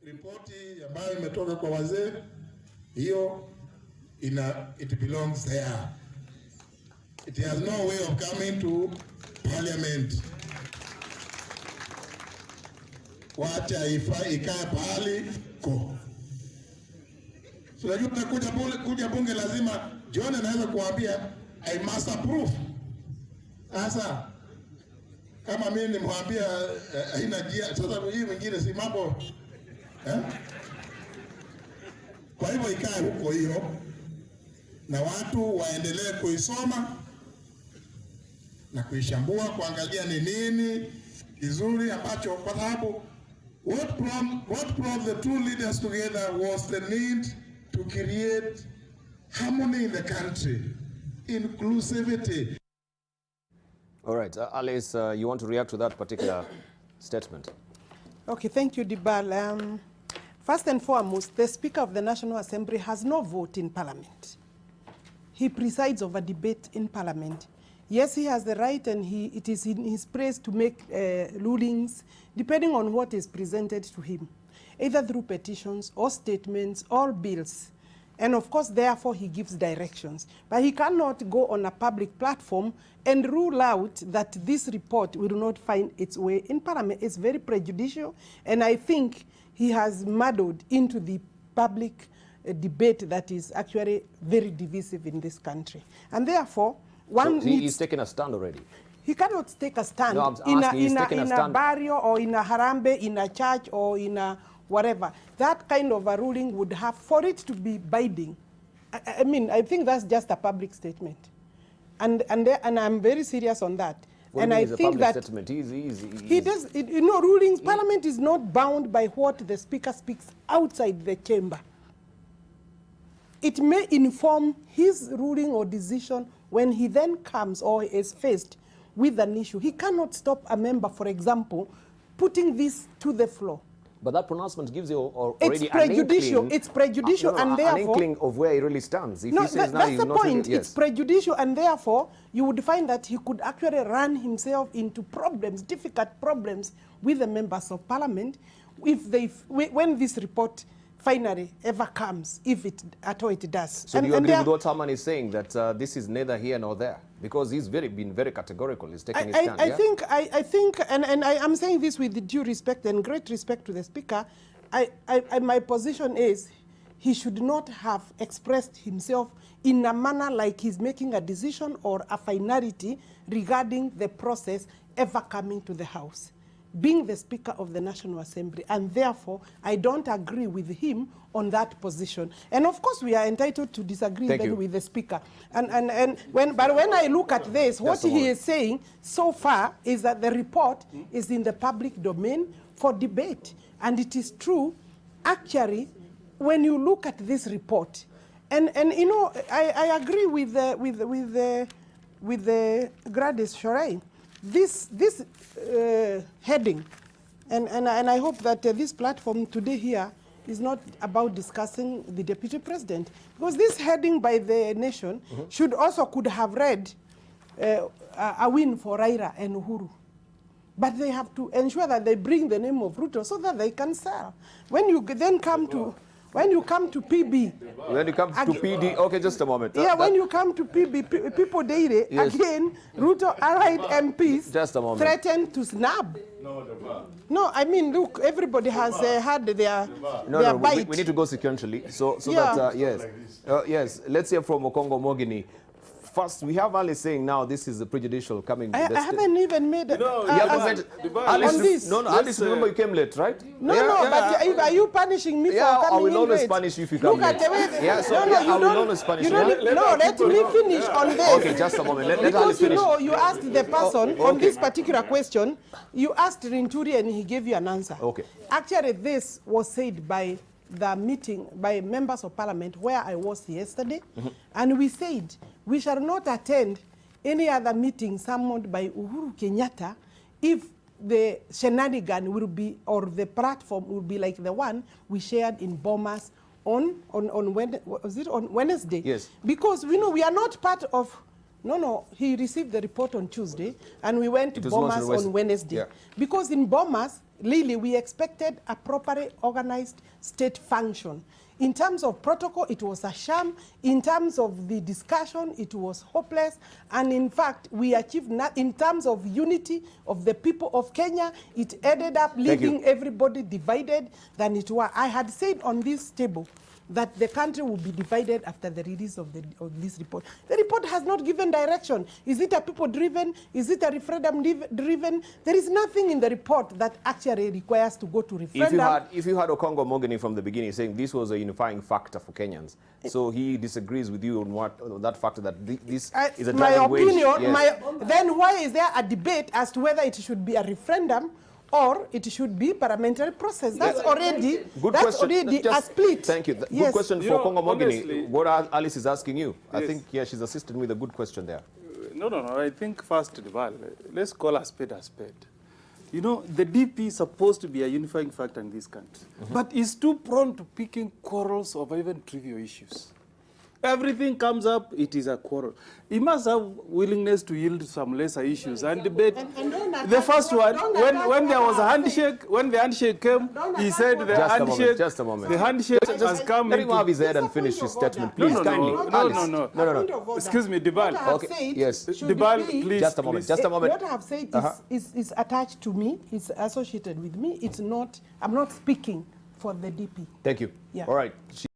Ripoti ambayo imetoka kwa wazee hiyo it belongs there. It has no way of coming to parliament. Wacha ikae pahali ko. So najua kuja bunge lazima John anaweza kuambia I must approve. Sasa kama mimi nimwambia haina jia, sasa hii mwingine si mambo Kwa hivyo ikae huko hiyo na watu waendelee kuisoma na kuishambua, kuangalia ni nini kizuri ambacho, kwa sababu what brought the two leaders together was the need to create harmony in the country, inclusivity. All right, Alice, you want to react to that particular statement? Okay, thank you, Dibal. First and foremost, the Speaker of the National Assembly has no vote in Parliament. He presides over debate in Parliament. Yes, he has the right, and it is in his place to make rulings depending on what is presented to him, either through petitions or statements or bills. And of course, therefore, he gives directions. But he cannot go on a public platform and rule out that this report will not find its way in Parliament. It's very prejudicial, and I think he has muddled into the public debate that is actually very divisive in this country. And therefore, one so he's taken a stand already. He cannot take a stand in a barrio or in a harambe, in a church or in a whatever. That kind of a ruling would have, for it to be binding, I mean, I think that's just a public statement. And I'm very serious on that. What and I think that statement? He does, you know, rulings, Parliament is not bound by what the Speaker speaks outside the chamber. It may inform his ruling or decision when he then comes or is faced with an issue. He cannot stop a member, for example, putting this to the floor. But that pronouncement gives you already prejudicial. An inkling. It's prejudicial, and therefore an inkling of where he really stands. If no, he says now that's the point. Really, yes. It's prejudicial, and therefore you would find that he could actually run himself into problems, difficult problems, with the members of Parliament, when this report finally ever comes, if it at all it does. So do you agree with what Haman is saying, that this is neither here nor there? Because he's been very categorical. He's taking his stand. I think, and I am saying this with due respect and great respect to the Speaker, my position is he should not have expressed himself in a manner like he's making a decision or a finality regarding the process ever coming to the House, being the Speaker of the National Assembly, and therefore I don't agree with him on that position. And of course we are entitled to disagree with the Speaker. But when I look at this, what he is saying so far is that the report is in the public domain for debate. And it is true, actually, when you look at this report, and you know, I agree with the Gladys Shorey. This heading, and I hope that this platform today here is not about discussing the Deputy President, because this heading by the nation could have read a win for Raila and Uhuru. But they have to ensure that they bring the name of Ruto so that they can sell. When you then come to PB. When you come to PD, okay, just a moment. Yeah, when you come to PB, people daily, again, Ruto allied MPs just a moment. Threaten to snap. No, I mean, look, everybody has had their bite. We need to go sequentially. So that, yes, let's hear from Okongo Mogini. First, we have Alice saying now this is a prejudicial coming. I haven't even made a Alice, Alice, remember you came late, right? But are you punishing me for coming in late? I will always punish you if you come late. I will always punish you. Let me finish on this. Okay, just a moment. Let because Alice finish. You know, you asked the person on this particular question, you asked Muturi and he gave you an answer. Okay. Actually, this was said by the meeting by members of Parliament where I was yesterday, and we said we shall not attend any other meeting summoned by Uhuru Kenyatta if the shenanigan will be, or the platform will be like the one we shared in Bomas on Wednesday. Yes. Because we know we are not part of No, he received the report on Tuesday, and we went to It was launched Bomas on Wednesday. Yeah. Because in Bomas, really, we expected a properly organized state function. In terms of protocol, it was a sham. In terms of the discussion, it was hopeless. And in fact, we achieved not, in terms of unity of the people of Kenya, it ended up leaving everybody divided than it was. I had said on this table that the country will be divided after the release of this report. The report has not given direction. Is it a people-driven? Is it a referendum-driven? There is nothing in the report that actually requires to go to referendum. If you had Okongo Mogeni from the beginning saying this was a unifying factor for Kenyans, so he disagrees with you on that factor that this is a driving wage. My opinion, then why is there a debate as to whether it should be a referendum or it should be parliamentary process? That's already, a split. Thank you. Good question for Okongo Mogeni. What Alice is asking you. I think, she's assisted me with a good question there. No. I think first, let's call a spade a spade. You know, the DP is supposed to be a unifying factor in this country, but is too prone to picking quarrels over even trivial issues. Everything comes up, it is a quarrel. He must have willingness to yield some lesser issues and debate. The first one, when there was a handshake, when the handshake came, he said the handshake. Just a moment. The handshake has come. Let him have his head and finish his statement, please. No. Excuse me, Dibal. Okay. Yes. Dibal, please. Just a moment. Just a moment. What I have said is attached to me. It's associated with me. It's not. I'm not speaking for the DP. Thank you. Yeah. All right.